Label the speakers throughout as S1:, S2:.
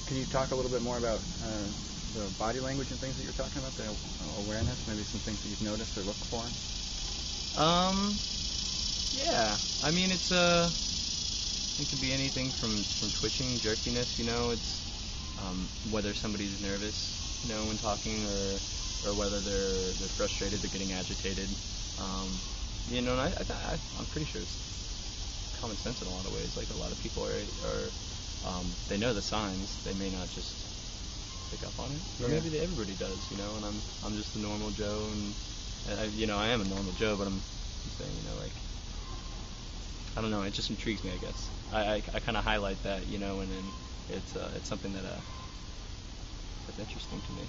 S1: Can you talk a little bit more about the body language and things that you're talking about, the awareness, maybe some things that you've noticed or looked for?
S2: Yeah. I mean, it can be anything from twitching, jerkiness. It's whether somebody's nervous, when talking, or whether they're frustrated, they're getting agitated. And I'm pretty sure it's common sense in a lot of ways. Like, a lot of people are they know the signs. They may not just pick up on it, or maybe everybody does. And I'm just a normal Joe, and I am a normal Joe, but I'm saying, like, I don't know. It just intrigues me, I guess. I kind of highlight that, and then it's something that's interesting to me.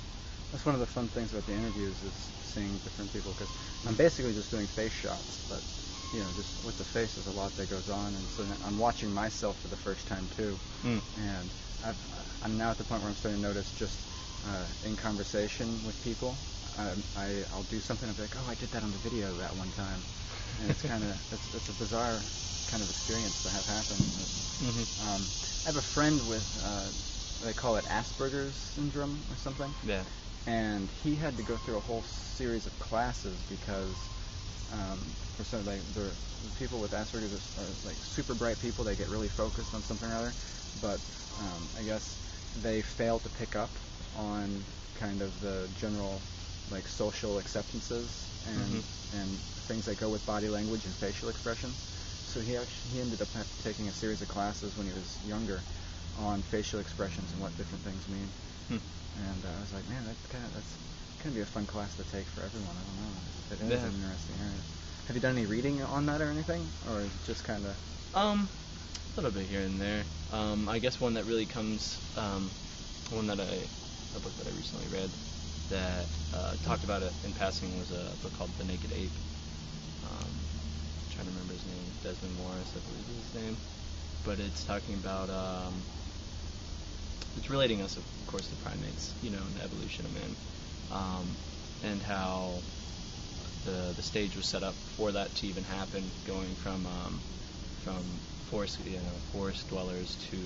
S1: That's one of the fun things about the interviews, is seeing different people, because I'm basically just doing face shots, but just with the face, there's a lot that goes on, and so I'm watching myself for the first time too, and I'm now at the point where I'm starting to notice, just in conversation with people, I'll do something, I'll be like, oh, I did that on the video that one time, and it's kind of it's a bizarre kind of experience to have happen. I have a friend with they call it Asperger's syndrome or something.
S2: Yeah.
S1: And he had to go through a whole series of classes because for some, like, the people with Asperger's are like super bright people. They get really focused on something or other, but I guess they fail to pick up on kind of the general, like, social acceptances and things that go with body language and facial expression. So he ended up taking a series of classes when he was younger on facial expressions and what different things mean. And I was like, man, that's gonna be a fun class to take for everyone. I don't know. It is an interesting area. Have you done any reading on that or anything, or just kind of?
S2: A little bit here and there. I guess one that really comes, a book that I recently read that talked about it in passing was a book called The Naked Ape. I'm trying to remember his name. Desmond Morris, I believe is his name. But it's talking about it's relating us, of course, to primates, and the evolution of man, and how the stage was set up for that to even happen, going from forest dwellers to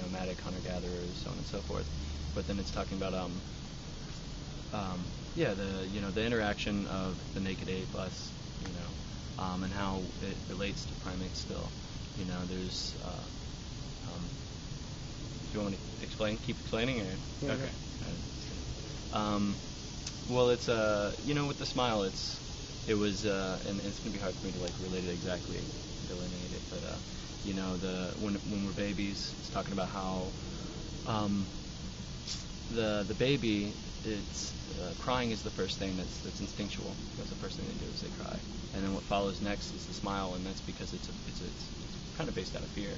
S2: nomadic hunter-gatherers, so on and so forth. But then it's talking about the interaction of the naked ape, us, and how it relates to primates still. There's do you want to keep explaining, or?
S1: Yeah,
S2: okay. Well, it's with the smile, it was and it's gonna be hard for me to relate it exactly, delineate it, but when we're babies, it's talking about how the baby, it's crying is the first thing that's instinctual. That's the first thing they do, is they cry, and then what follows next is the smile, and that's because it's kind of based out of fear.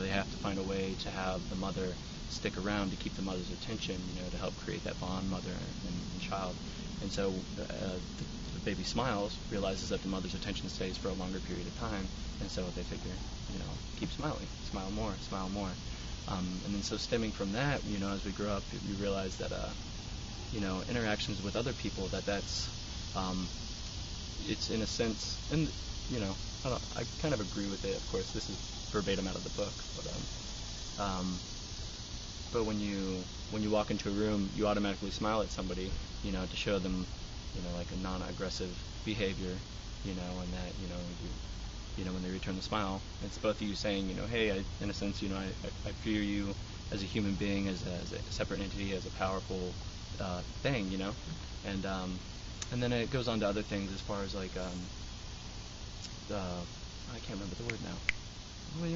S2: They have to find a way to have the mother stick around to keep the mother's attention, to help create that bond, mother and child. And so the baby smiles, realizes that the mother's attention stays for a longer period of time, and so they figure, keep smiling, smile more. And then so stemming from that, as we grow up, you realize that, interactions with other people, that's, it's in a sense, and, I kind of agree with it, of course, this is verbatim out of the book, but when you walk into a room, you automatically smile at somebody, to show them, like a non-aggressive behavior, and that, when they return the smile, it's both of you saying, hey, in a sense, I fear you as a human being, as a separate entity, as a powerful thing, and then it goes on to other things as far as I can't remember the word now. Well,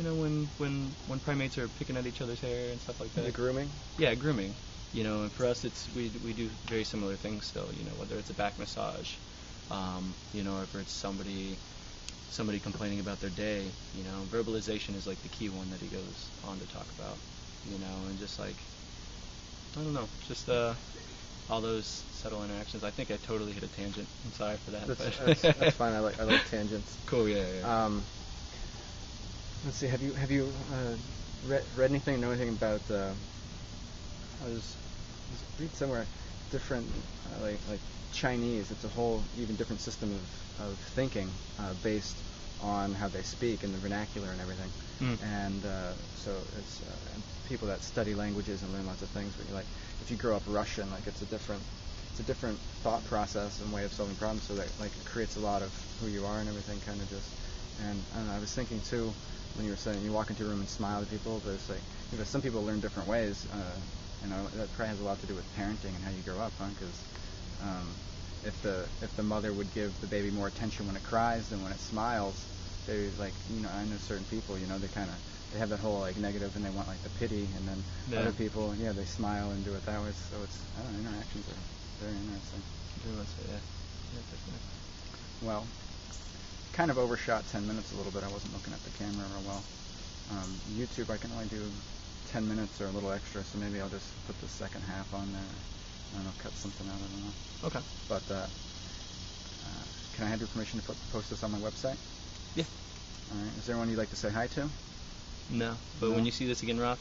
S2: when primates are picking at each other's hair and stuff like that.
S1: The grooming?
S2: Yeah, grooming. And for us, we do very similar things still. Whether it's a back massage, or if it's somebody complaining about their day. Verbalization is like the key one that he goes on to talk about. And just I don't know, just all those subtle interactions. I think I totally hit a tangent. I'm sorry for that.
S1: That's fine. I like tangents.
S2: Cool. Yeah.
S1: Let's see. Have you read anything? Know anything about? I was read somewhere different, like Chinese. It's a whole even different system of thinking based on how they speak and the vernacular and everything. And so it's people that study languages and learn lots of things. But like, if you grow up Russian, like it's a different thought process and way of solving problems. So that like it creates a lot of who you are and everything, kind of just. And I don't know, I was thinking too when you were saying you walk into a room and smile at people, but it's like some people learn different ways. That probably has a lot to do with parenting and how you grow up, huh? Because if the mother would give the baby more attention when it cries than when it smiles, they like I know certain people they have that whole like negative and they want like the pity, and then other people they smile and do it that way. So it's interactions are very interesting.
S2: Yeah, definitely.
S1: Well, kind of overshot 10 minutes a little bit. I wasn't looking at the camera real well. YouTube I can only do 10 minutes or a little extra, so maybe I'll just put the second half on there. I don't know, cut something out, I don't know.
S2: Okay.
S1: But can I have your permission to post this on my website?
S2: Yeah.
S1: All right. Is there anyone you'd like to say hi to?
S2: No, but when you see this again, Roth,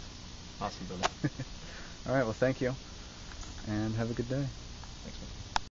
S2: awesome, brother.
S1: All right, well, thank you, and have a good day.
S2: Thanks, man.